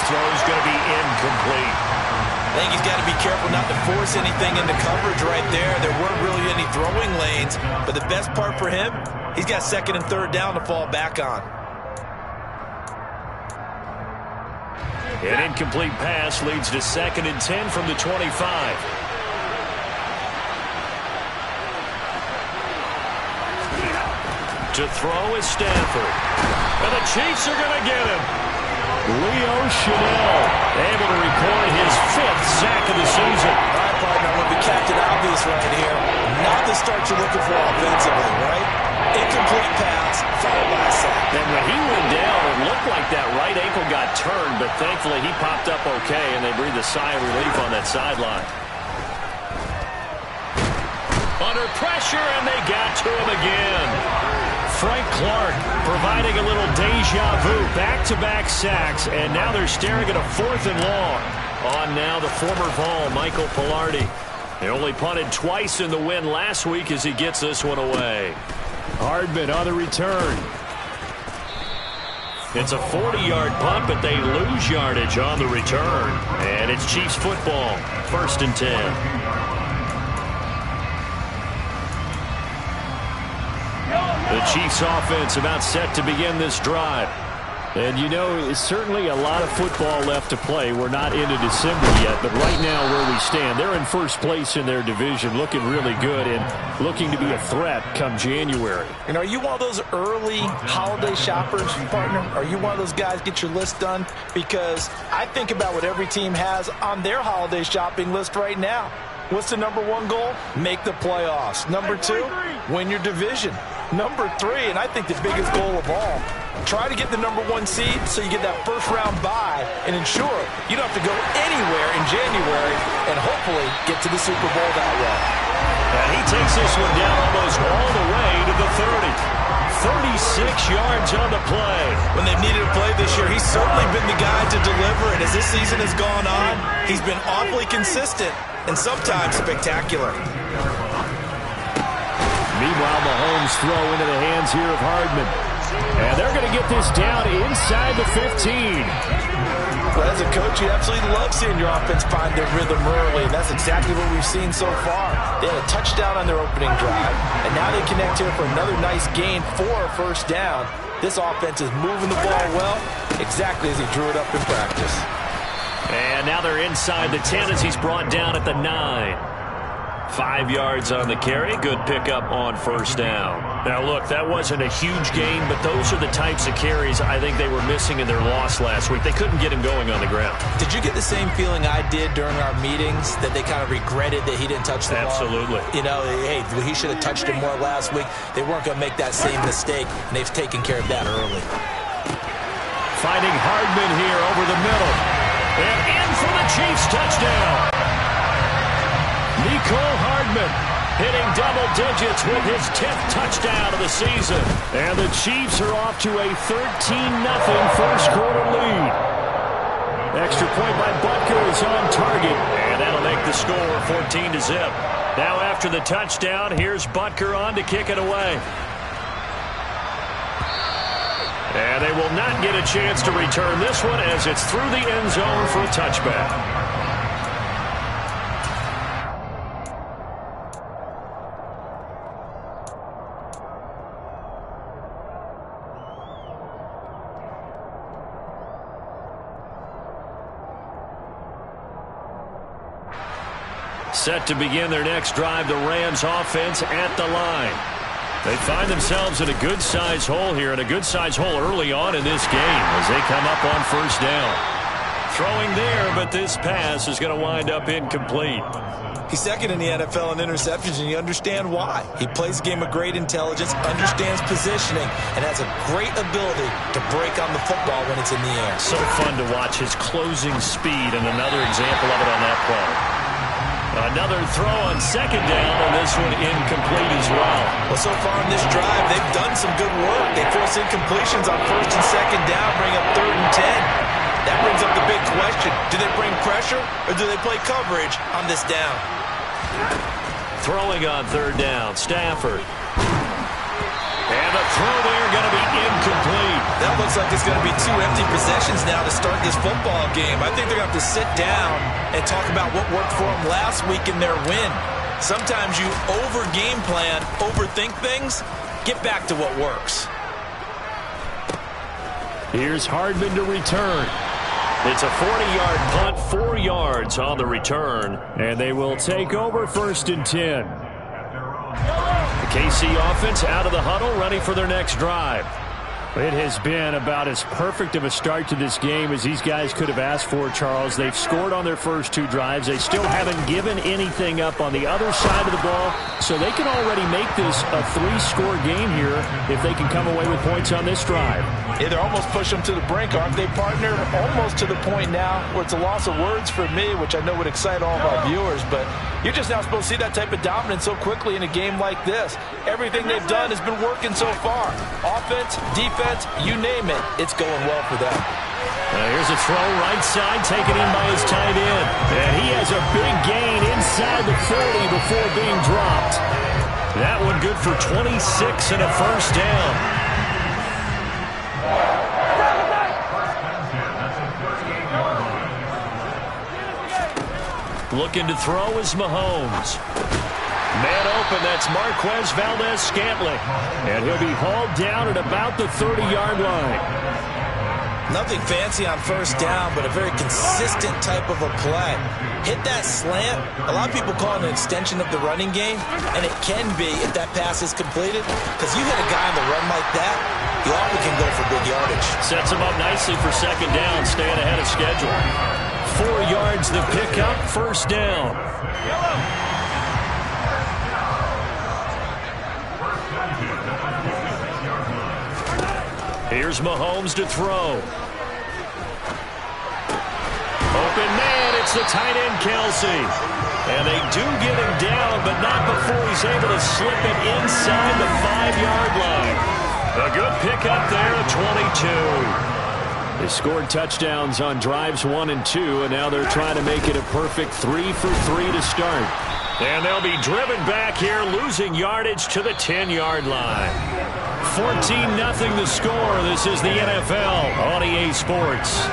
throw is going to be incomplete. I think he's got to be careful not to force anything into coverage right there. There weren't really any throwing lanes, but the best part for him, he's got second and third down to fall back on. An incomplete pass leads to 2nd and 10 from the 25. To throw is Stafford. And the Chiefs are going to get him. Leo Chenal able to record his 5th sack of the season. All right, partner, I'm going to be Captain Obvious right here. Not the start you're looking for offensively, right? Incomplete pass, followed by a sack. And when he went down, it looked like that right ankle got turned, but thankfully he popped up okay, and they breathed a sigh of relief on that sideline. Under pressure, and they got to him again. Frank Clark providing a little deja vu, back-to-back sacks, and now they're staring at a 4th and long. On now the former Vol, Michael Pilardi. They only punted twice in the win last week as he gets this one away. Hardman on the return. It's a 40-yard punt, but they lose yardage on the return. And it's Chiefs football, 1st and 10. The Chiefs offense about set to begin this drive. And, you know, it's certainly a lot of football left to play. We're not into December yet, but right now where we stand, they're in first place in their division, looking really good and looking to be a threat come January. And are you one of those early holiday shoppers, partner? Are you one of those guys get your list done? Because I think about what every team has on their holiday shopping list right now. What's the #1 goal? Make the playoffs. #2, win your division. #3, and I think the biggest goal of all, try to get the #1 seed so you get that first-round bye and ensure you don't have to go anywhere in January and hopefully get to the Super Bowl that way. And he takes this one down almost all the way to the 30. 36 yards on the play. When they've needed a play this year, he's certainly been the guy to deliver, and as this season has gone on, he's been awfully consistent and sometimes spectacular. Meanwhile, Mahomes throw into the hands here of Hardman. And they're going to get this down inside the 15. Well, as a coach, you absolutely love seeing your offense find their rhythm early, and that's exactly what we've seen so far. They had a touchdown on their opening drive, and now they connect here for another nice gain for a first down. This offense is moving the ball well, exactly as he drew it up in practice. And now they're inside the 10 as he's brought down at the 9. 5 yards on the carry. Good pickup on first down. Now, look, that wasn't a huge gain, but those are the types of carries I think they were missing in their loss last week. They couldn't get him going on the ground. Did you get the same feeling I did during our meetings, that they kind of regretted that he didn't touch the ball? Absolutely. You know, hey, he should have touched it more last week. They weren't going to make that same mistake, and they've taken care of that early. Finding Hardman here over the middle. And in for the Chiefs touchdown. Nicole Hardman hitting double digits with his 10th touchdown of the season. And the Chiefs are off to a 13-0 first quarter lead. Extra point by Butker is on target. And that'll make the score 14-0. Now after the touchdown, here's Butker on to kick it away. And they will not get a chance to return this one as it's through the end zone for a touchback. Set to begin their next drive, the Rams offense at the line. They find themselves in a good-sized hole here, and a good-sized hole early on in this game as they come up on first down. Throwing there, but this pass is going to wind up incomplete. He's second in the NFL in interceptions, and you understand why. He plays a game of great intelligence, understands positioning, and has a great ability to break on the football when it's in the air. So fun to watch his closing speed, and another example of it on that play. Another throw on second down, and this one incomplete as well. Well, so far in this drive, they've done some good work. They force incompletions on first and second down, bring up 3rd and 10. That brings up the big question. Do they bring pressure, or do they play coverage on this down? Throwing on 3rd down, Stafford. And And the throw there going to be incomplete. That looks like it's going to be 2 empty possessions now to start this football game. I think they're going to have to sit down and talk about what worked for them last week in their win. Sometimes you over-game plan, overthink things, get back to what works. Here's Hardman to return. It's a 40-yard punt, 4 yards on the return, and they will take over 1st and 10. The KC offense out of the huddle, ready for their next drive. It has been about as perfect of a start to this game as these guys could have asked for, Charles. They've scored on their first 2 drives. They still haven't given anything up on the other side of the ball, so they can already make this a 3-score game here if they can come away with points on this drive. Yeah, they're almost pushing them to the brink, aren't they, partner? Almost to the point now where it's a loss of words for me, which I know would excite all of our viewers, but you're just not supposed to see that type of dominance so quickly in a game like this. Everything they've done has been working so far. Offense, defense, you name it, it's going well for them. Here's a throw right side, taken in by his tight end. And he has a big gain inside the 40 before being dropped. That one good for 26 and a 1st down. Looking to throw is Mahomes. Man open, that's Marquez Valdez-Scantling. And he'll be hauled down at about the 30-yard line. Nothing fancy on 1st down, but a very consistent type of a play. Hit that slant. A lot of people call it an extension of the running game, and it can be if that pass is completed, because you hit a guy on the run like that, you often can go for big yardage. Sets him up nicely for 2nd down, staying ahead of schedule. 4 yards the pickup, 1st down. Here's Mahomes to throw. Open man, it's the tight end Kelsey. And they do get him down, but not before he's able to slip it inside the 5-yard line. A good pickup there at 22. They scored touchdowns on drives 1 and 2, and now they're trying to make it a perfect 3 for 3 to start. And they'll be driven back here, losing yardage to the 10-yard line. 14-0 the score. This is the NFL on EA Sports.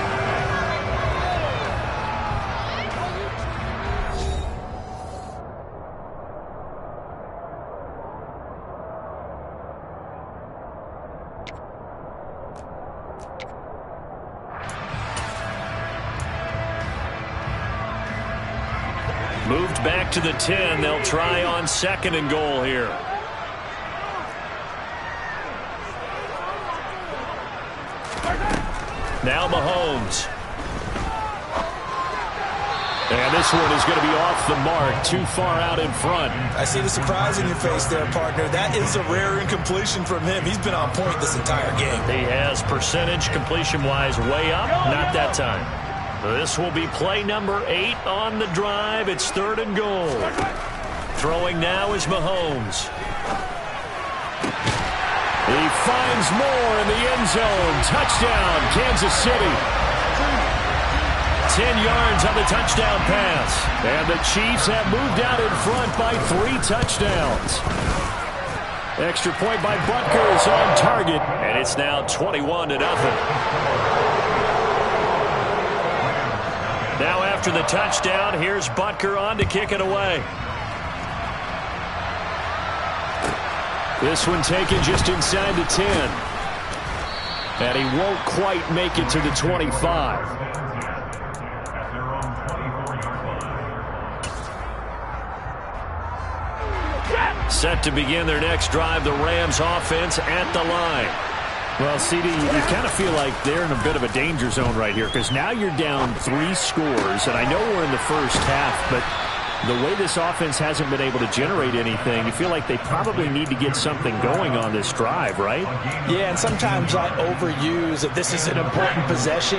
Moved back to the 10. They'll try on 2nd and goal here. Now Mahomes. And this one is going to be off the mark, too far out in front. I see the surprise in your face there, partner. That is a rare incompletion from him. He's been on point this entire game. He has percentage completion-wise way up. Not that time. This will be play number 8 on the drive. It's 3rd and goal. Throwing now is Mahomes. He finds more in the end zone. Touchdown, Kansas City. 10 yards on the touchdown pass. And the Chiefs have moved out in front by 3 touchdowns. Extra point by Butker is on target. And it's now 21-0. Now after the touchdown, here's Butker on to kick it away. This one taken just inside the 10. And he won't quite make it to the 25. Set to begin their next drive, the Rams offense at the line. Well, CD, you kind of feel like they're in a bit of a danger zone right here because now you're down 3 scores, and I know we're in the first half, but the way this offense hasn't been able to generate anything, you feel like they probably need to get something going on this drive, right? Yeah, and sometimes I overuse that this is an important possession,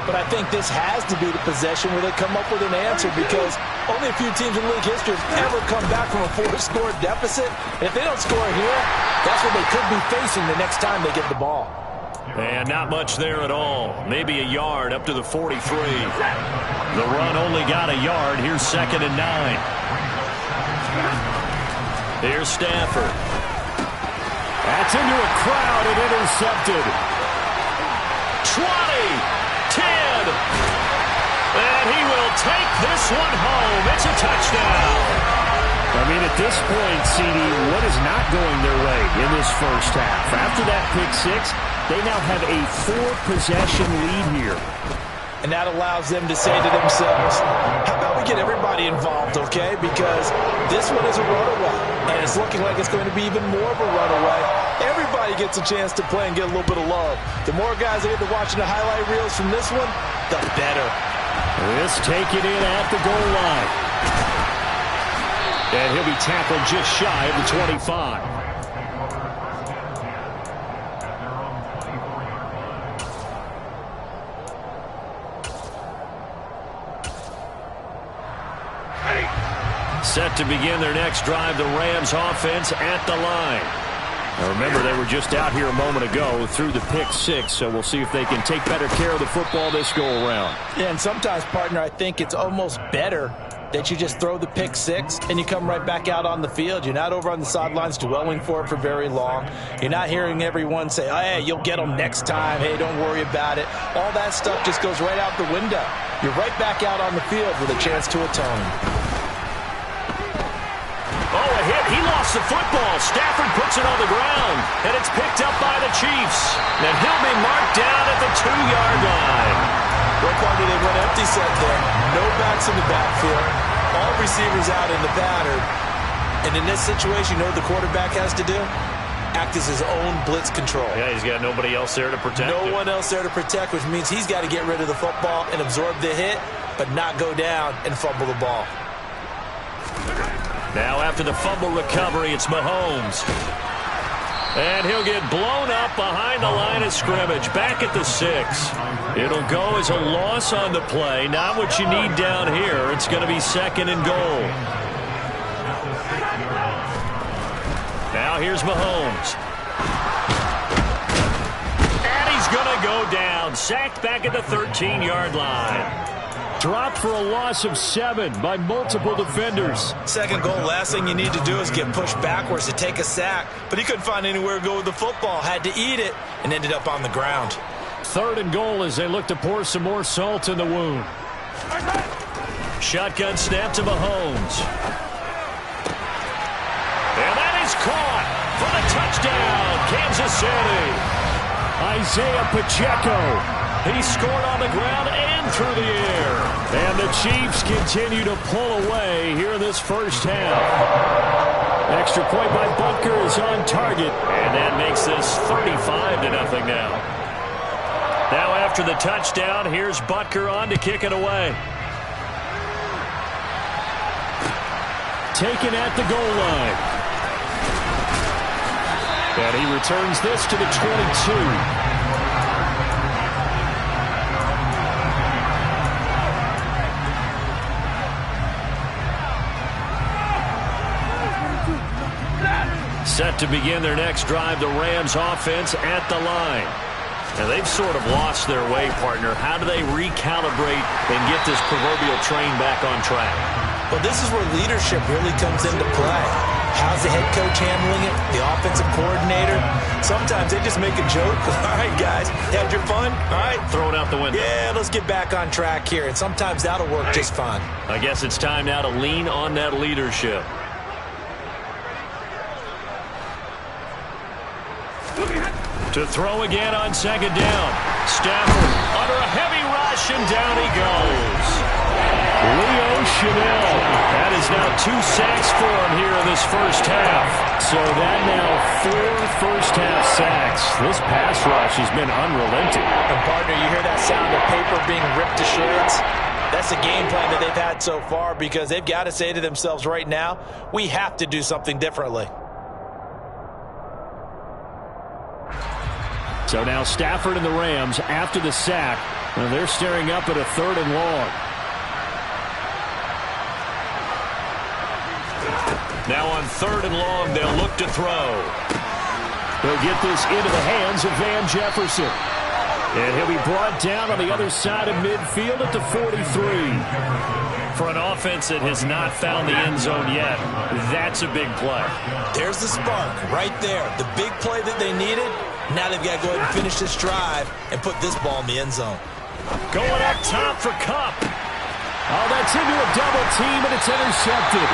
but I think this has to be the possession where they come up with an answer because only a few teams in league history have ever come back from a 4-score deficit. And if they don't score here, that's what they could be facing the next time they get the ball. And not much there at all. Maybe a yard up to the 43. The run only got a yard. Here's 2nd and 9. Here's Stafford. That's into a crowd and intercepted. 20, 10, and he will take this one home. It's a touchdown. I mean, at this point, CD, what is not going their way in this first half? After that pick six, they now have a 4-possession lead here. And that allows them to say to themselves, how about we get everybody involved, okay? Because this one is a runaway, and it's looking like it's going to be even more of a runaway. Everybody gets a chance to play and get a little bit of love. The more guys that get to watching the highlight reels from this one, the better. This taken in at the goal line. And he'll be tackled just shy of the 25. Set to begin their next drive, the Rams offense at the line. Now remember, they were just out here a moment ago through the pick six, so we'll see if they can take better care of the football this go-around. Yeah, and sometimes, partner, I think it's almost better that you just throw the pick six and you come right back out on the field. You're not over on the sidelines dwelling for it for very long. You're not hearing everyone say, oh, hey, you'll get them next time. Hey, don't worry about it. All that stuff just goes right out the window. You're right back out on the field with a chance to atone. Oh, a hit. He lost the football. Stafford puts it on the ground, and it's picked up by the Chiefs. And he'll be marked down at the 2-yard line. Well, partner, they went empty set there. No backs in the backfield. All receivers out in the pattern. And in this situation, you know what the quarterback has to do? Act as his own blitz control. Yeah, he's got nobody else there to protect him. No one else there to protect, which means he's got to get rid of the football and absorb the hit, but not go down and fumble the ball. Now after the fumble recovery, it's Mahomes. And he'll get blown up behind the line of scrimmage, back at the 6. It'll go as a loss on the play. Not what you need down here. It's going to be 2nd and goal. Now here's Mahomes. And he's going to go down. Sacked back at the 13-yard line. Dropped for a loss of 7 by multiple defenders. 2nd goal, last thing you need to do is get pushed backwards to take a sack. But he couldn't find anywhere to go with the football. Had to eat it and ended up on the ground. 3rd and goal as they look to pour some more salt in the wound. Shotgun snap to Mahomes. And that is caught for the touchdown, Kansas City. Isaiah Pacheco. He scored on the ground and through the air. And the Chiefs continue to pull away here in this first half. Extra point by Butker is on target. And that makes this 35-0 now. Now after the touchdown, here's Butker on to kick it away. Taken at the goal line. And he returns this to the 22. Set to begin their next drive, the Rams offense at the line. Now they've sort of lost their way, partner. How do they recalibrate and get this proverbial train back on track? Well, this is where leadership really comes into play. How's the head coach handling it? The offensive coordinator? Sometimes they just make a joke. All right, guys, had your fun? All right. Throw it out the window. Yeah, let's get back on track here. And sometimes that'll work just fine. I guess it's time now to lean on that leadership. To throw again on 2nd down. Stafford under a heavy rush, and down he goes. Leo Chanel. That is now 2 sacks for him here in this first half. So that now 4 first-half sacks. This pass rush has been unrelenting. And, partner, you hear that sound of paper being ripped to shreds? That's the game plan that they've had so far, because they've got to say to themselves right now, we have to do something differently. So now Stafford and the Rams, after the sack, they're staring up at a 3rd and long. Now on 3rd and long, they'll look to throw. They'll get this into the hands of Van Jefferson. And he'll be brought down on the other side of midfield at the 43. For an offense that has not found the end zone yet, that's a big play. There's the spark right there. The big play that they needed. Now they've got to go ahead and finish this drive and put this ball in the end zone. Going up top for Kupp. Oh, that's into a double team, and it's intercepted.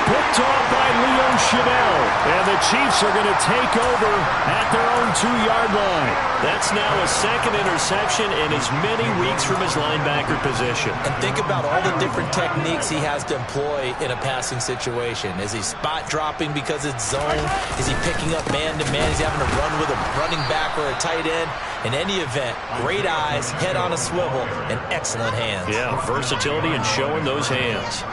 Picked off by Leo Chanel. And the Chiefs are going to take over at their own 2-yard line. That's now a second interception in as many weeks from his linebacker position. And think about all the different techniques he has to employ in a passing situation. Is he spot dropping because it's zone? Is he picking up man-to-man? Is he having to run with a running back or a tight end? In any event, great eyes, head on a swivel, and excellent hands. Yeah, versatility and showing those hands.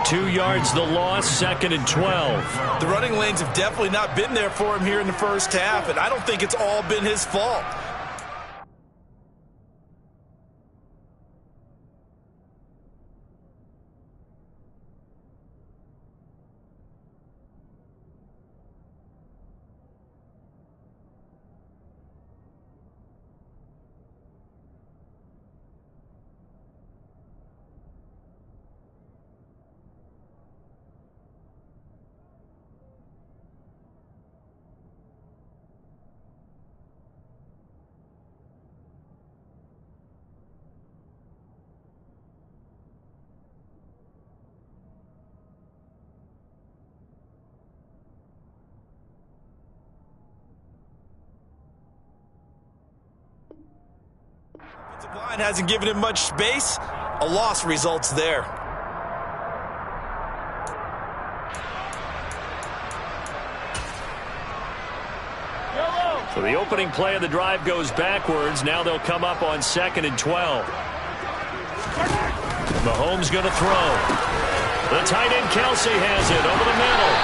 2 yards the loss, 2nd and 12. The running lanes have definitely not been there for him here in the first half, and I don't think it's all been his fault. The line hasn't given him much space. A loss results there. So the opening play of the drive goes backwards. Now they'll come up on 2nd and 12. Mahomes going to throw. The tight end Kelsey has it over the middle.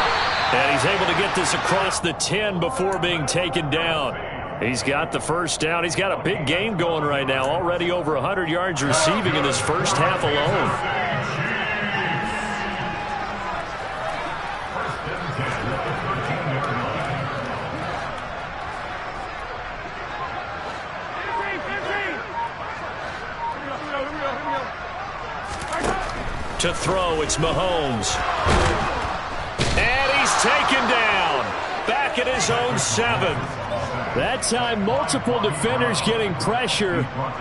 And he's able to get this across the 10 before being taken down. He's got the first down. He's got a big game going right now. Already over 100 yards receiving in this first half alone. To throw, it's Mahomes. And he's taken down. Back at his own 7. That time, multiple defenders getting pressure,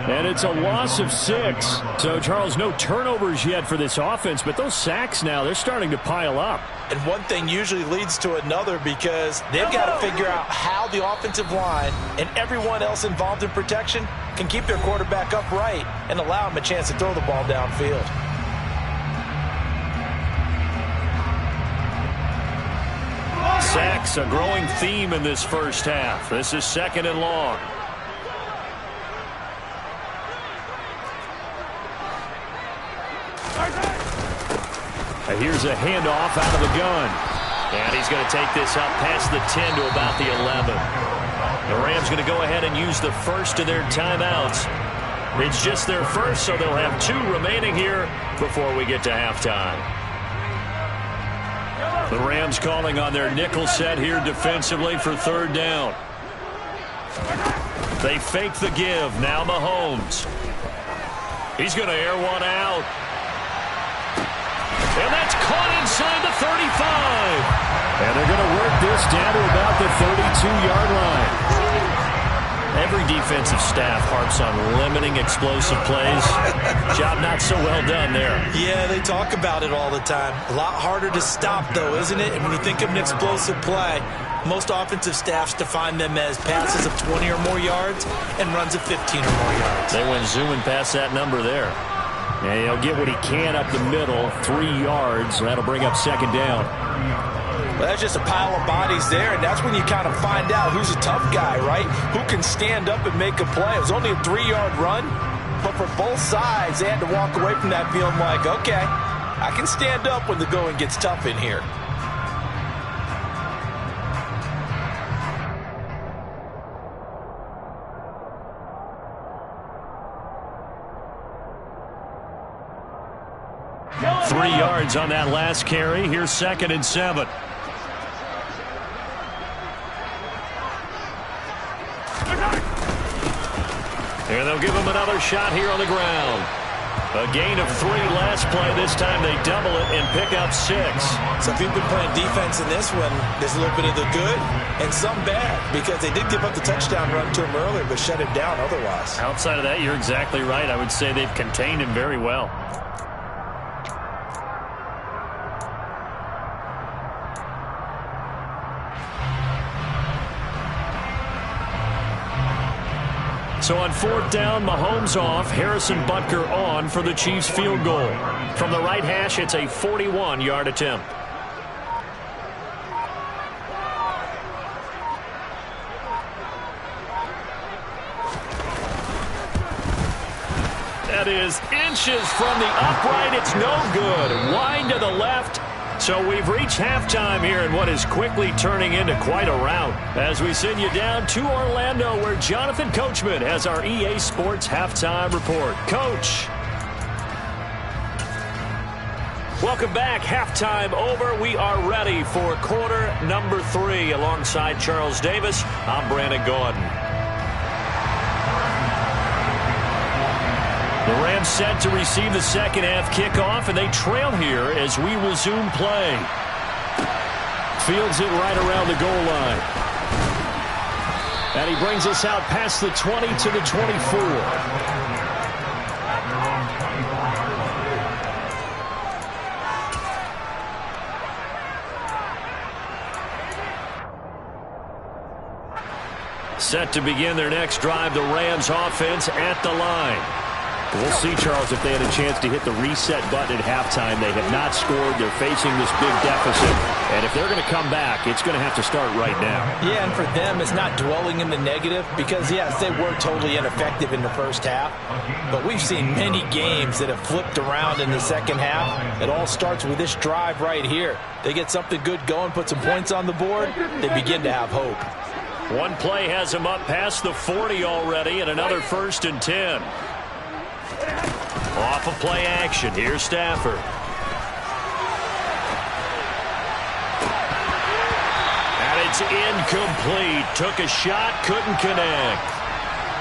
and it's a loss of 6. So, Charles, no turnovers yet for this offense, but those sacks now, they're starting to pile up. And one thing usually leads to another because they've got to figure out how the offensive line and everyone else involved in protection can keep their quarterback upright and allow him a chance to throw the ball downfield. Sacks, a growing theme in this first half. This is 2nd and long. Here's a handoff out of the gun. And he's going to take this up past the 10 to about the 11. The Rams going to go ahead and use the first of their timeouts. It's just their first, so they'll have 2 remaining here before we get to halftime. The Rams calling on their nickel set here defensively for 3rd down. They fake the give. Now Mahomes. He's going to air one out. And that's caught inside the 35. And they're going to work this down to about the 32-yard line. Every defensive staff harps on limiting explosive plays. Job not so well done there. Yeah, they talk about it all the time. A lot harder to stop, though, isn't it? And when you think of an explosive play, most offensive staffs define them as passes of 20 or more yards and runs of 15 or more yards. They went zooming past that number there. And he'll get what he can up the middle, 3 yards. That'll bring up 2nd down. Well, that's just a pile of bodies there, and that's when you kind of find out who's a tough guy, right? Who can stand up and make a play. It was only a 3-yard run, but for both sides, they had to walk away from that feeling like, okay, I can stand up when the going gets tough in here. Three yards on that last carry. Here's 2nd and 7. And they'll give him another shot here on the ground. A gain of 3 last play. This time they double it and pick up 6. So if you've been playing defense in this one, there's a little bit of the good and some bad, because they did give up the touchdown run to him earlier, but shut him down otherwise. Outside of that, you're exactly right. I would say they've contained him very well. So on 4th down, Mahomes off, Harrison Butker on for the Chiefs field goal. From the right hash, it's a 41-yard attempt. That is inches from the upright. It's no good. Wide to the left. So we've reached halftime here in what is quickly turning into quite a rout. As we send you down to Orlando, where Jonathan Coachman has our EA Sports halftime report. Coach. Welcome back. Halftime over. We are ready for quarter number 3. Alongside Charles Davis, I'm Brandon Gordon. The Rams set to receive the second half kickoff, and they trail here as we resume play. Fields it right around the goal line. And he brings us out past the 20 to the 24. Set to begin their next drive, the Rams offense at the line. We'll see, Charles, if they had a chance to hit the reset button at halftime. They have not scored. They're facing this big deficit. And if they're going to come back, it's going to have to start right now. Yeah, and for them, it's not dwelling in the negative because, yes, they were totally ineffective in the first half. But we've seen many games that have flipped around in the second half. It all starts with this drive right here. They get something good going, put some points on the board, they begin to have hope. One play has them up past the 40 already, and another 1st and 10. Off of play action. Here's Stafford. And it's incomplete. Took a shot, couldn't connect.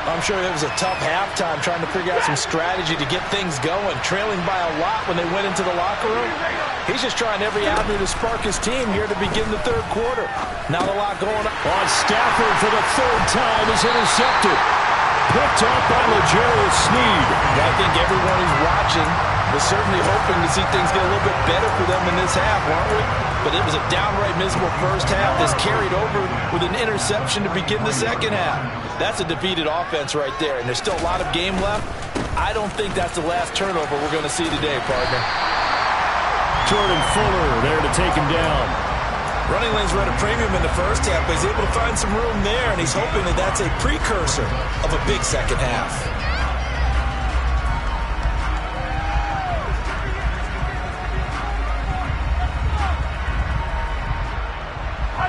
I'm sure it was a tough halftime trying to figure out some strategy to get things going. Trailing by a lot when they went into the locker room. He's just trying every avenue to spark his team here to begin the third quarter. Not a lot going on. Stafford for the 3rd time is intercepted. Picked up by L'Jarius Sneed. I think everyone who's watching was certainly hoping to see things get a little bit better for them in this half, weren't we? But it was a downright miserable first half that's carried over with an interception to begin the second half. That's a defeated offense right there, and there's still a lot of game left. I don't think that's the last turnover we're going to see today, partner. Jordan Fuller there to take him down. Running lanes were at a premium in the first half, but he's able to find some room there, and he's hoping that that's a precursor of a big second half.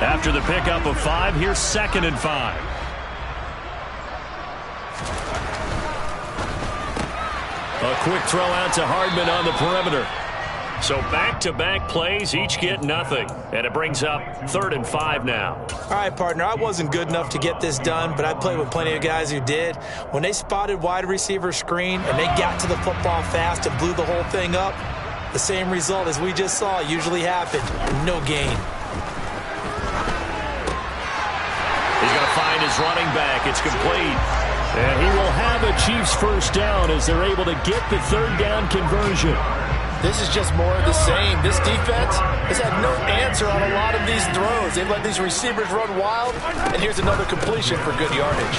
After the pickup of 5, here's 2nd and 5. A quick throw out to Hardman on the perimeter. So back-to-back plays, each get nothing. And it brings up 3rd and 5 now. All right, partner, I wasn't good enough to get this done, but I played with plenty of guys who did. When they spotted wide receiver screen and they got to the football fast and blew the whole thing up, the same result as we just saw usually happened. No gain. He's going to find his running back. It's complete. And he will have a Chiefs 1st down as they're able to get the 3rd down conversion. This is just more of the same. This defense has had no answer on a lot of these throws. They've let these receivers run wild, and here's another completion for good yardage.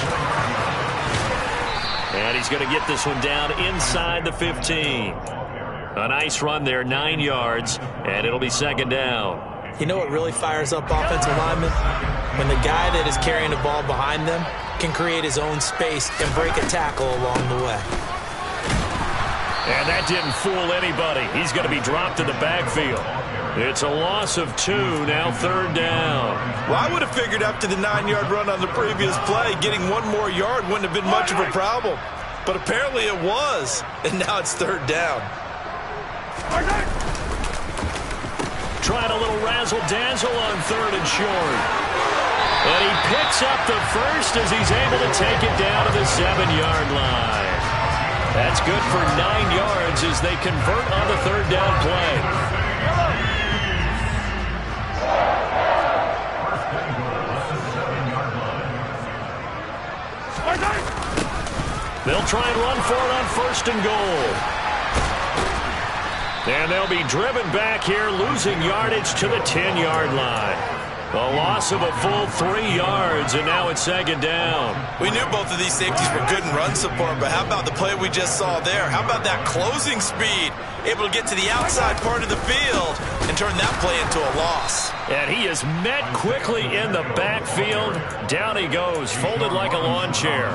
And he's going to get this one down inside the 15. A nice run there, 9 yards, and it'll be 2nd down. You know what really fires up offensive linemen? When the guy that is carrying the ball behind them can create his own space and break a tackle along the way. And that didn't fool anybody. He's going to be dropped in the backfield. It's a loss of 2, now 3rd down. Well, I would have figured after the 9-yard run on the previous play, getting 1 more yard wouldn't have been much of a problem. But apparently it was, and now it's 3rd down. Trying a little razzle-dazzle on 3rd and short. And he he picks up the first as he's able to take it down to the 7-yard line. That's good for 9 yards as they convert on the third down play. They'll try and run for it on 1st and goal. And they'll be driven back here, losing yardage to the 10-yard line. A loss of a full 3 yards, and now it's 2nd down. We knew both of these safeties were good in run support, but how about the play we just saw there? How about that closing speed? Able to get to the outside part of the field and turn that play into a loss. And he is met quickly in the backfield. Down he goes, folded like a lawn chair.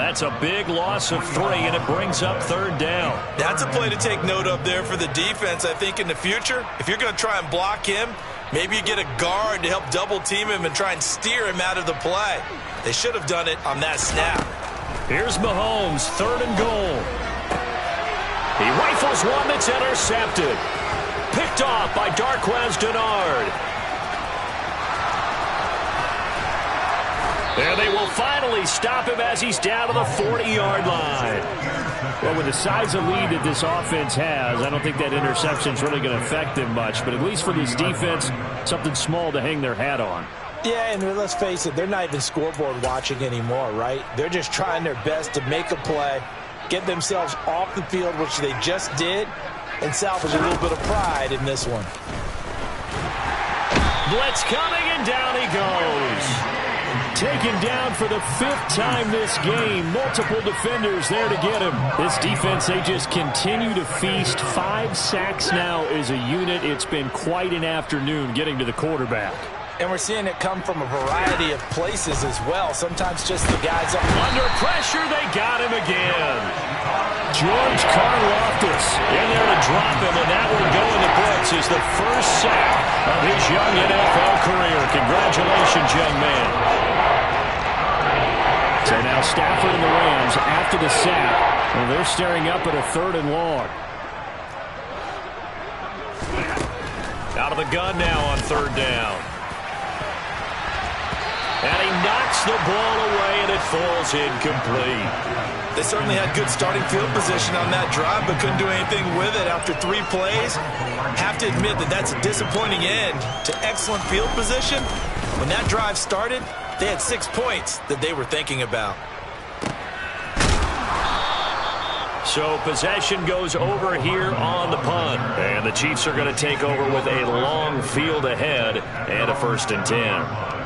That's a big loss of 3, and it brings up 3rd down. That's a play to take note of there for the defense, I think, in the future. If you're going to try and block him, maybe you get a guard to help double-team him and try and steer him out of the play. They should have done it on that snap. Here's Mahomes, 3rd and goal. He rifles one that's intercepted. Picked off by Darquez Dennard. And they will finally stop him as he's down to the 40-yard line. Well, with the size of lead that this offense has, I don't think that interception's really going to affect them much. But at least for this defense, something small to hang their hat on. Yeah, and let's face it, they're not even scoreboard watching anymore, right? They're just trying their best to make a play, get themselves off the field, which they just did, and salvage a little bit of pride in this one. Blitz coming, and down he goes. Taken down for the 5th time this game. Multiple defenders there to get him. This defense, they just continue to feast. 5 sacks now as a unit. It's been quite an afternoon getting to the quarterback. And we're seeing it come from a variety of places as well. Sometimes just the guys up under pressure. They got him again. George Karlaftis in there to drop him, and that will go in the books as the first sack of his young NFL career. Congratulations, young man. So now Stafford and the Rams, after the sack, well, they're staring up at a 3rd and long. Out of the gun now on 3rd down. And he knocks the ball away, and it falls incomplete. They certainly had good starting field position on that drive, but couldn't do anything with it after 3 plays. Have to admit that that's a disappointing end to excellent field position. When that drive started, they had 6 points that they were thinking about. So possession goes over here on the punt. And the Chiefs are going to take over with a long field ahead and a 1st and 10.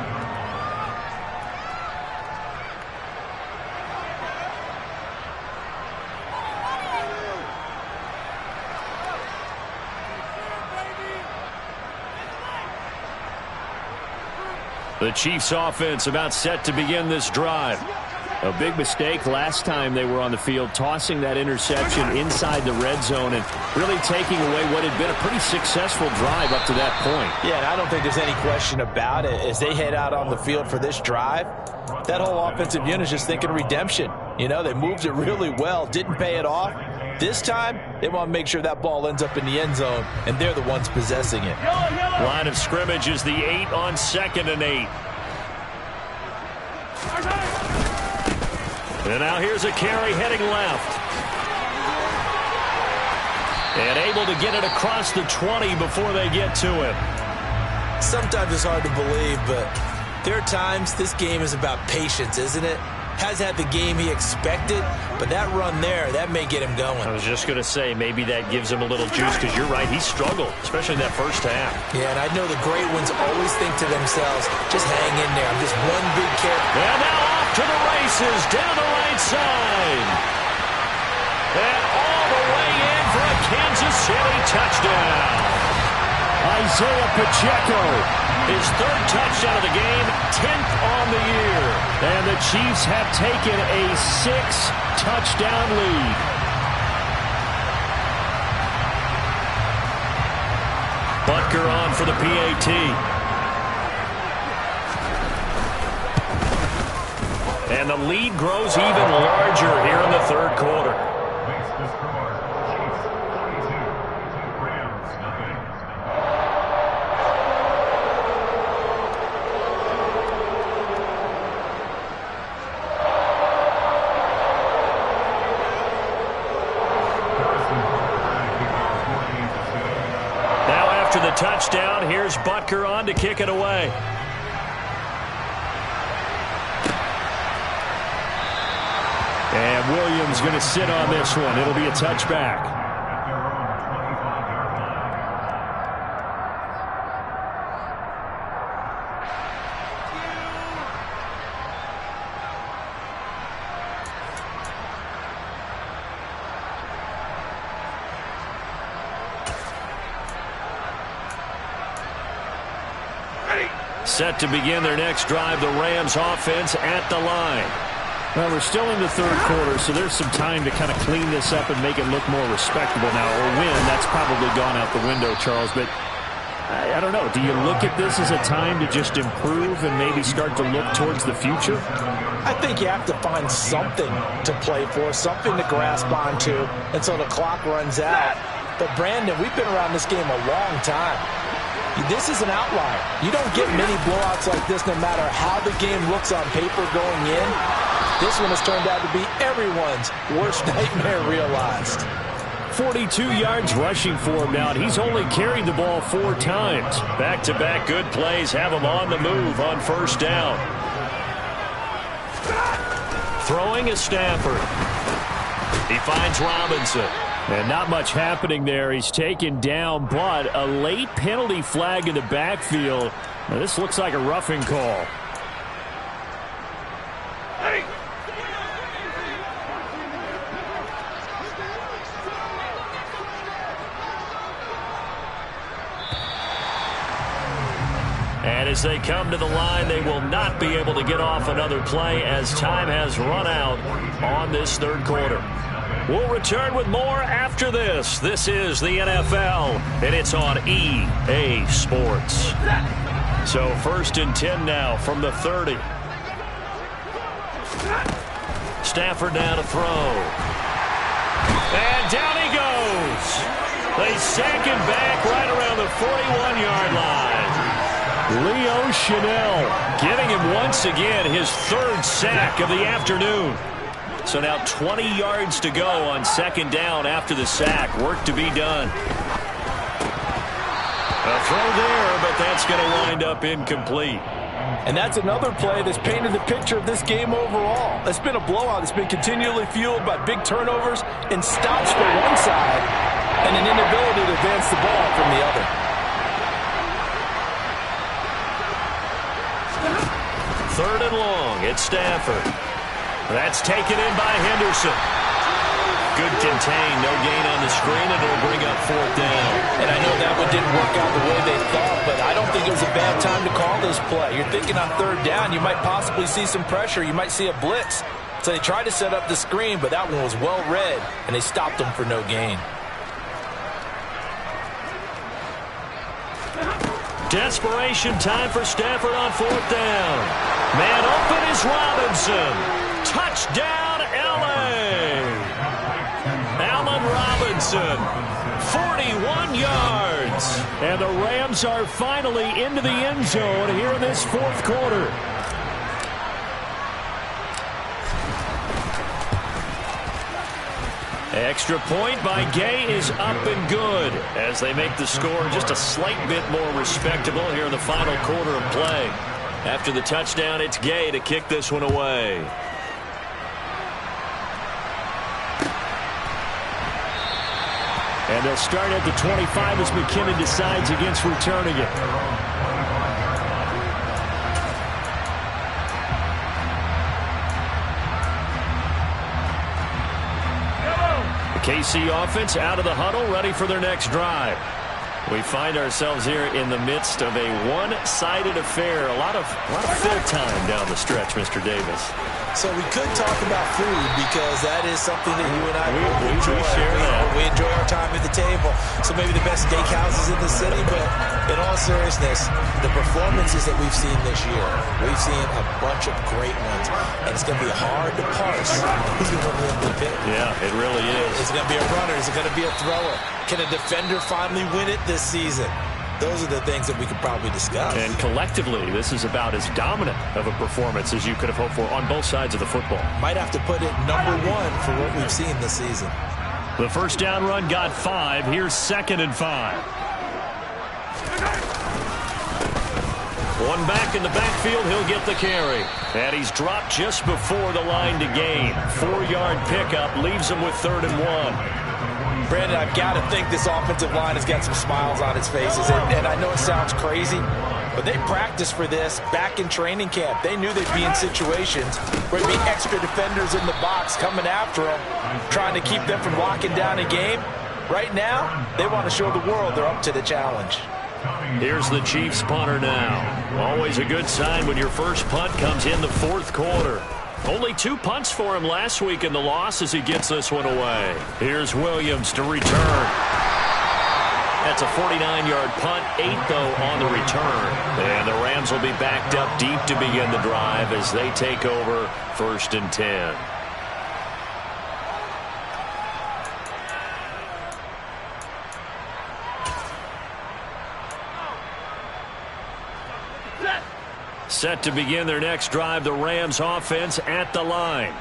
The Chiefs offense about set to begin this drive. A big mistake last time they were on the field, tossing that interception inside the red zone and really taking away what had been a pretty successful drive up to that point. Yeah, and I don't think there's any question about it. As they head out on the field for this drive, that whole offensive unit is just thinking redemption. You know, they moved it really well, didn't pay it off. This time, they want to make sure that ball ends up in the end zone, and they're the ones possessing it. Line of scrimmage is the 8 on 2nd and 8. And now here's a carry heading left. And able to get it across the 20 before they get to him. Sometimes it's hard to believe, but there are times this game is about patience, isn't it? Has had the game he expected, but that run there, that may get him going. I was just going to say, maybe that gives him a little juice, because you're right, he struggled, especially in that first half. Yeah, and I know the great ones always think to themselves, just hang in there. I'm just one big carry. And now off to the races, down the right side. And all the way in for a Kansas City touchdown. Isaiah Pacheco, his 3rd touchdown of the game, 10th on the year. And the Chiefs have taken a 6-touchdown lead. Butker on for the PAT. And the lead grows even larger here in the 3rd quarter. touchdown. Here's Butker on to kick it away. And Williams going to sit on this one. It'll be a touchback. Set to begin their next drive, the Rams offense at the line. Well, we're still in the third quarter, so there's some time to kind of clean this up and make it look more respectable now. Or win, that's probably gone out the window, Charles. But I don't know. Do you look at this as a time to just improve and maybe start to look towards the future? I think you have to find something to play for, something to grasp onto until the clock runs out. But, Brandon, we've been around this game a long time. This is an outlier. You don't get many blowouts like this no matter how the game looks on paper going in. This one has turned out to be everyone's worst nightmare realized. 42 yards rushing for him now, and he's only carried the ball 4 times. Back-to-back good plays have him on the move on first down. Throwing is Stafford. He finds Robinson. And not much happening there. He's taken down, but a late penalty flag in the backfield. Now, this looks like a roughing call. And as they come to the line, they will not be able to get off another play as time has run out on this third quarter. We'll return with more after this. This is the NFL, and it's on EA Sports. So 1st and 10 now from the 30. Stafford now to throw. And down he goes. They sack him back right around the 41-yard line. Leo Chanel giving him once again his 3rd sack of the afternoon. So now 20 yards to go on 2nd down after the sack. Work to be done. A throw there, but that's going to wind up incomplete. And that's another play that's painted the picture of this game overall. It's been a blowout. It's been continually fueled by big turnovers and stops for one side and an inability to advance the ball from the other. 3rd and long. It's Stafford. That's taken in by Henderson. Good contain, no gain on the screen, and it'll bring up 4th down. And I know that one didn't work out the way they thought, but I don't think it was a bad time to call this play. You're thinking on 3rd down, you might possibly see some pressure. You might see a blitz. So they tried to set up the screen, but that one was well read, and they stopped them for no gain. Desperation time for Stafford on 4th down. Man open is Robinson. Touchdown, L.A. Allen Robinson, 41 yards. And the Rams are finally into the end zone here in this 4th quarter. Extra point by Gay is up and good as they make the score just a slight bit more respectable here in the final quarter of play. After the touchdown, it's Gay to kick this one away. And they'll start at the 25 as McKinnon decides against returning it. The KC offense out of the huddle, ready for their next drive. We find ourselves here in the midst of a one-sided affair. A lot of fill time down the stretch, Mr. Davis. So we could talk about food because that is something that you and I enjoy. We enjoy our time at the table. So maybe the best steakhouses in the city, but in all seriousness, the performances that we've seen this year, we've seen a bunch of great ones, and it's going to be hard to parse who's going to win the pick. Yeah, it really is. Is it going to be a runner? Is it going to be a thrower? Can a defender finally win it this season? Those are the things that we could probably discuss. And collectively, this is about as dominant of a performance as you could have hoped for on both sides of the football. Might have to put it #1 for what we've seen this season. The first down run got 5. Here's 2nd and 5. One back in the backfield, he'll get the carry. And he's dropped just before the line to gain. 4-yard pickup leaves him with 3rd and 1. Brandon, I've got to think this offensive line has got some smiles on its faces. And I know it sounds crazy, but they practiced for this back in training camp. They knew they'd be in situations where there'd be extra defenders in the box coming after them, trying to keep them from locking down a game. Right now, they want to show the world they're up to the challenge. Here's the Chiefs punter now. Always a good sign when your first punt comes in the 4th quarter. Only 2 punts for him last week in the loss as he gets this one away. Here's Williams to return. That's a 49-yard punt, 8 though on the return. And the Rams will be backed up deep to begin the drive as they take over 1st and 10. Set to begin their next drive, the Rams offense at the line.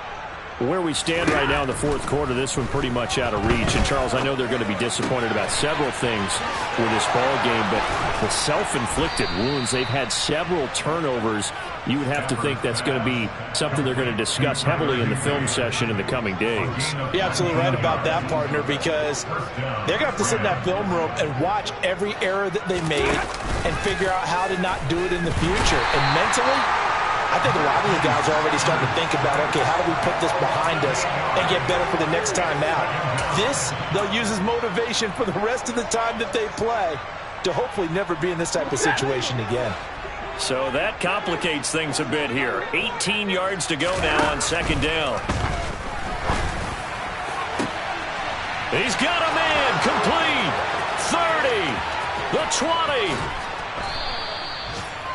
Where we stand right now in the 4th quarter, this one pretty much out of reach. And, Charles, I know they're going to be disappointed about several things with this ball game, but the self-inflicted wounds, they've had several turnovers. You would have to think that's going to be something they're going to discuss heavily in the film session in the coming days. You're absolutely right about that, partner, because they're going to have to sit in that film room and watch every error that they made and figure out how to not do it in the future. And mentally, I think a lot of the guys are already starting to think about, okay, how do we put this behind us and get better for the next time out? This, they'll use as motivation for the rest of the time that they play to hopefully never be in this type of situation again. So that complicates things a bit here. 18 yards to go now on 2nd down. He's got a man complete. 30, the 20.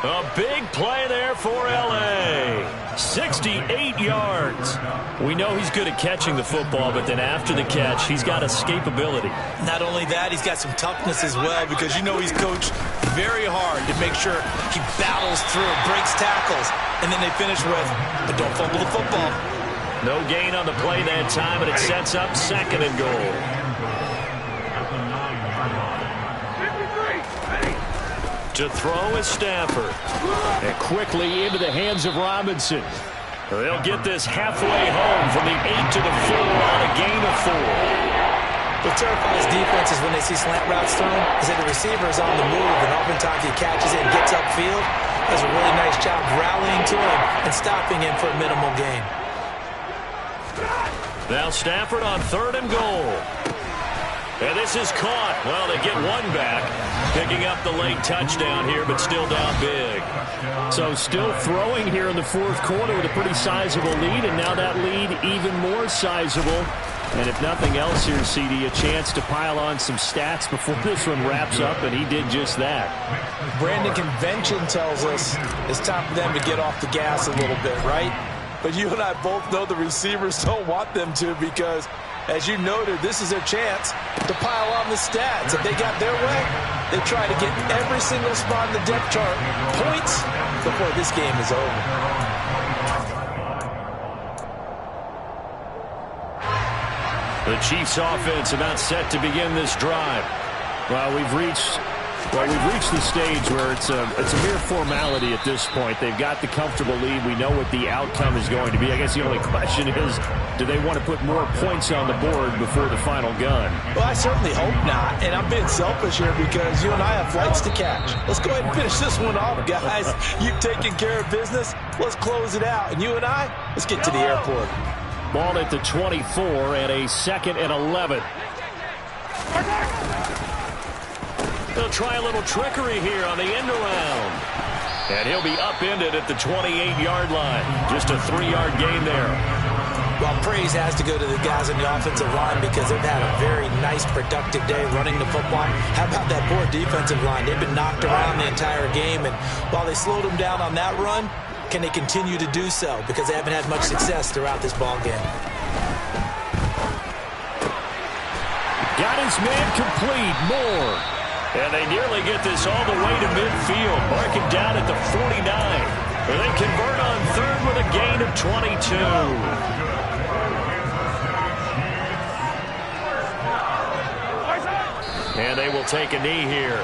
A big play there for L.A. 68 yards. We know he's good at catching the football, but then after the catch, he's got escapability. Not only that, he's got some toughness as well, because you know he's coached very hard to make sure he battles through, breaks tackles, and then they finish with, but don't fumble the football. No gain on the play that time, and it sets up 2nd and goal. To throw is Stafford. And quickly into the hands of Robinson. They'll get this halfway home from the 8 to the 4 on a gain of 4. What terrifies defenses when they see slant routes thrown is that the receiver is on the move, and oftentimes he catches it and gets upfield. Does a really nice job rallying to him and stopping him for a minimal gain. Now Stafford on 3rd and goal. And this is caught. Well, they get one back. Picking up the late touchdown here, but still down big. So still throwing here in the 4th quarter with a pretty sizable lead, and now that lead even more sizable. And if nothing else here, CD, a chance to pile on some stats before this one wraps up, and he did just that. Brandon, convention tells us it's time for them to get off the gas a little bit, right? But you and I both know the receivers don't want them to, because as you noted, this is their chance to pile on the stats. If they got their way, they try to get every single spot in the depth chart points before this game is over. The Chiefs offense about set to begin this drive. Well, we've reached the stage where it's a mere formality at this point. They've got the comfortable lead. We know what the outcome is going to be. I guess the only question is, do they want to put more points on the board before the final gun? Well, I certainly hope not. And I'm being selfish here because you and I have flights to catch. Let's go ahead and finish this one off, guys. You've taken care of business. Let's close it out. And you and I, let's get to the airport. Ball at the 24 and a 2nd and 11. They'll try a little trickery here on the end around. And he'll be upended at the 28-yard line. Just a 3-yard gain there. Well, praise has to go to the guys on the offensive line because they've had a very nice, productive day running the football. How about that poor defensive line? They've been knocked around the entire game, and while they slowed them down on that run, can they continue to do so? Because they haven't had much success throughout this ball game. Got his man complete. Moore. And they nearly get this all the way to midfield. Mark it down at the 49. And they convert on 3rd with a gain of 22. And they will take a knee here.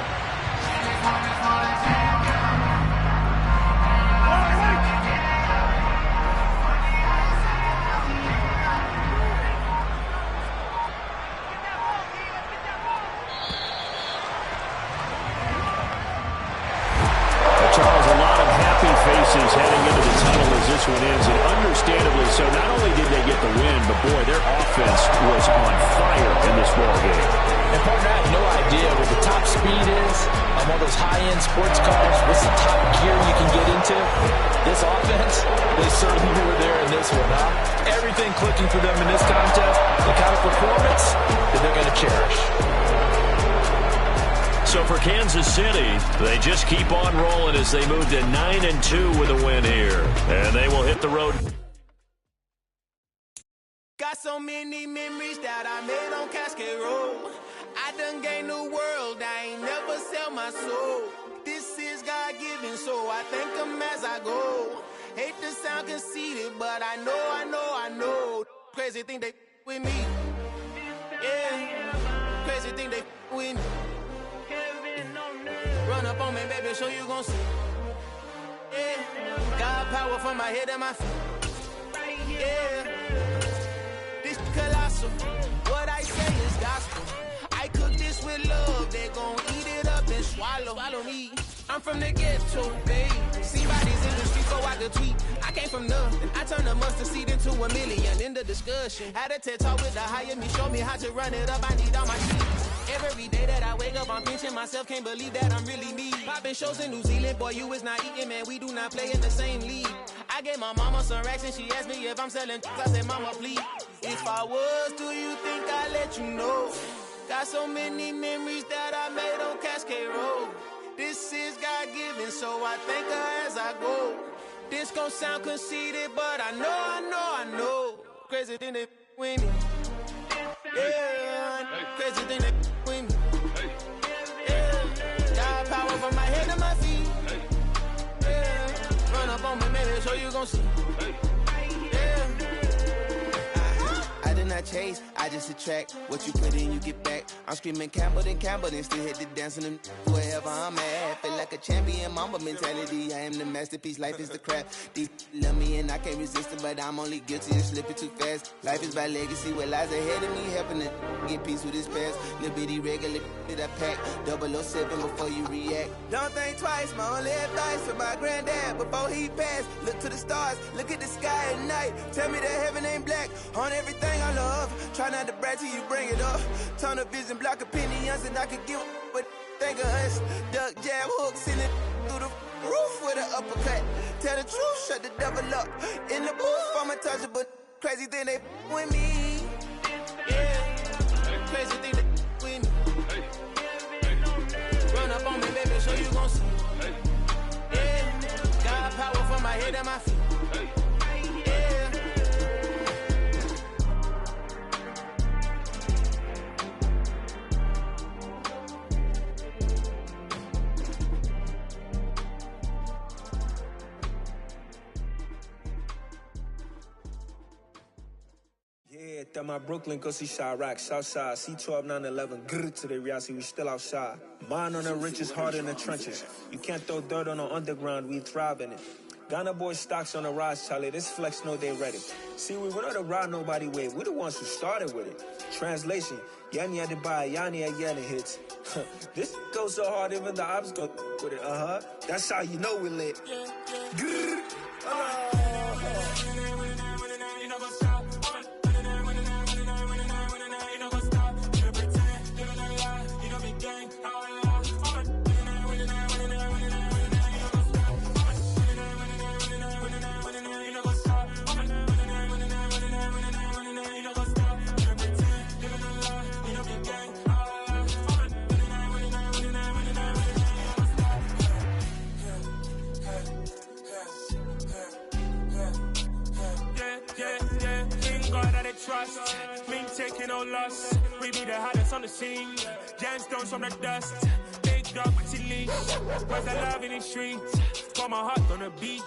one of those high-end sports cars. What's the top gear you can get into? This offense, they certainly were there in this one, huh? Everything clicking for them in this contest, the kind of performance that they're going to cherish. So for Kansas City, they just keep on rolling as they move to 9-2 with a win here. And they will hit the road. Got so many memories that I made on Cascade Road. I done gained the world, I ain't never sell my soul. This is God-given, so I thank him as I go. Hate to sound conceited, but I know. Crazy thing they with me. Yeah, crazy thing they with me. Run up on me, baby, show you gon' see. Yeah, God power from my head and my feet. Yeah, this colossal. What I say is gospel. I cook this with love, they gon' eat it up and swallow me. I'm from the ghetto, babe. See bodies in the street so I could tweet. I came from nothing, I turned a mustard seed into a million. In the discussion, had a TED talk with the higher me. Show me how to run it up, I need all my sheets. Every day that I wake up, I'm pinching myself. Can't believe that I'm really me. Popping shows in New Zealand, boy, you is not eating, man. We do not play in the same league. I gave my mama some racks and she asked me if I'm selling. I said, mama, please. If I was, do you think I'd let you know? Got so many memories that I made on Cascade Road. This is God-given, so I thank her as I go. This gon' sound conceited, but I know. Crazy thing they with me. Yeah, crazy thing they with me. Yeah, God power from my head to my feet. Yeah, run up on me, maybe so you gon' see. Yeah. I did not chase, I just attract. What you put in, you get back. I'm screaming Campbell, then still hit the dancing and wherever I'm at. Feel like a champion, mamba mentality. I am the masterpiece, life is the crap. Deep love me and I can't resist it, but I'm only guilty of slipping too fast. Life is by legacy, what lies ahead of me, helping to get peace with this past. Little bitty regular that I pack, 007 before you react. Don't think twice, my only advice for my granddad before he passed. Look to the stars, look at the sky at night. Tell me that heaven ain't black on everything I love. Try not to brag till you bring it up. Tunnel vision, block opinions, and I could give what think of us. Duck, jab, hook, send it through the roof with an uppercut. Tell the truth, shut the devil up. In the booth, I'm untouchable. Crazy thing they with me. Yeah, crazy thing they with me. Run up on me, baby, so you gon' see. Yeah, God power from my head and my feet. Yeah, that my Brooklyn, go see Chirac, Southside, C12, 911, grrr to the reality, we still outside. Mine on the riches, hard in the trenches. You can't throw dirt on the underground, we thrive in it. Ghana boys stocks on the rise, Charlie, this flex know they ready. See, we not a ride nobody wave, we the ones who started with it. Translation, Yanni had to buy, Yanni had yelling hits. This goes so hard, even the ops go with it, That's how you know we lit. Grrr. Trust, me taking no loss. We be the hottest on the scene. Gemstones from the dust. Big dog, pretty leash. Where's the love in the streets? Got my heart on the beat.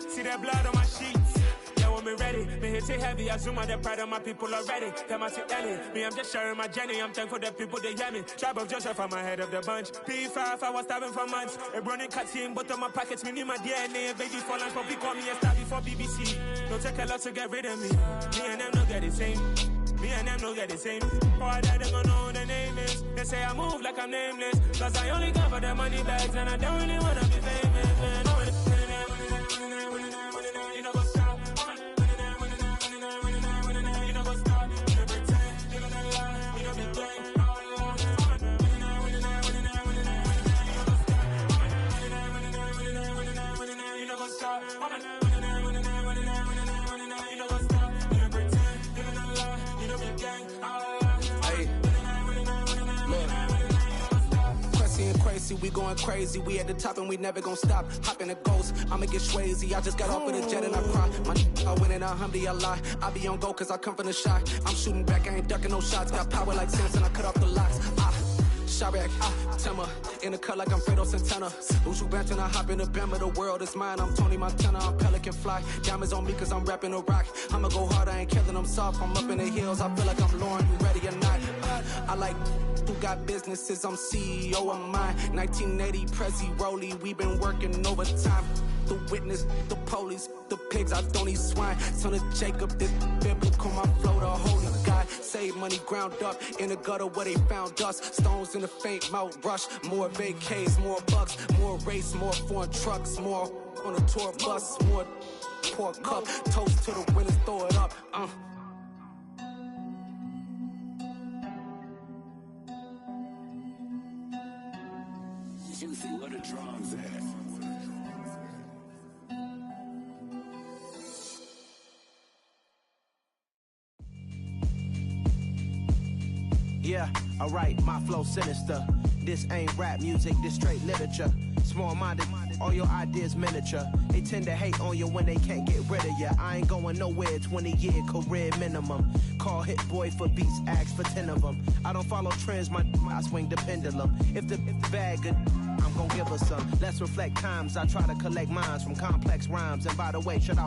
See that blood on my sheets. Yeah, when me ready, me hit it heavy. I zoom out the pride of my people already. Them I see Ellie. Me, I'm just sharing my journey. I'm thankful the people they hear me. Tribe of Joseph, I'm ahead of the bunch. P5, I was starving for months. A running cut in, but on my pockets, me need my DNA. Baby for lunch, but call me a star before BBC. Don't take a lot to get rid of me. Me and them don't get the same. Me and them don't get the same. All that they gonna know who the name is. They say I move like I'm nameless. Cause I only cover the money bags and I don't really wanna be famous, man. You know what's up? You know what's up? You pretend, you don't lie, you don't be gang. Tracy, we going crazy. We at the top and we never gonna stop. Hop in a ghost, I'ma get Swayze. I just got off of the jet and I cry. I win in a Humvee, I lie. I be on go cause I come from the shot. I'm shooting back, I ain't ducking no shots. Got power like Samson, I cut off the locks. Chirac, Timmer, in the cut like I'm Fredo Santana. Uju Benton, I hop in the Bama, the world is mine. I'm Tony Montana, I'm Pelican Fly. Diamonds on me cause I'm rapping a rock. I'ma go hard, I ain't killing them soft. I'm up in the hills, I feel like I'm Lauren, you ready or not? I like who got businesses, I'm CEO of mine. 1980, Prezi Rolly, we been working overtime. The witness, the police, the pigs, I don't eat swine. Son of Jacob, this biblical, my flow, the holy God. Save money ground up in the gutter where they found us. Stones in the faint mouth rush. More vacays, more bucks, more race, more foreign trucks, more on a tour bus, more pour cup. Toast to the winners, throw it up. Juicy, where the drums at? Yeah, alright, my flow sinister. This ain't rap music, this straight literature. Small-minded, all your ideas miniature. They tend to hate on you when they can't get rid of you. I ain't going nowhere, 20-year career minimum. Call Hit Boy for beats, ask for 10 of them. I don't follow trends, I swing the pendulum. If the bag good, I'm gonna give her some. Let's reflect times, I try to collect minds from complex rhymes. And by the way, shout out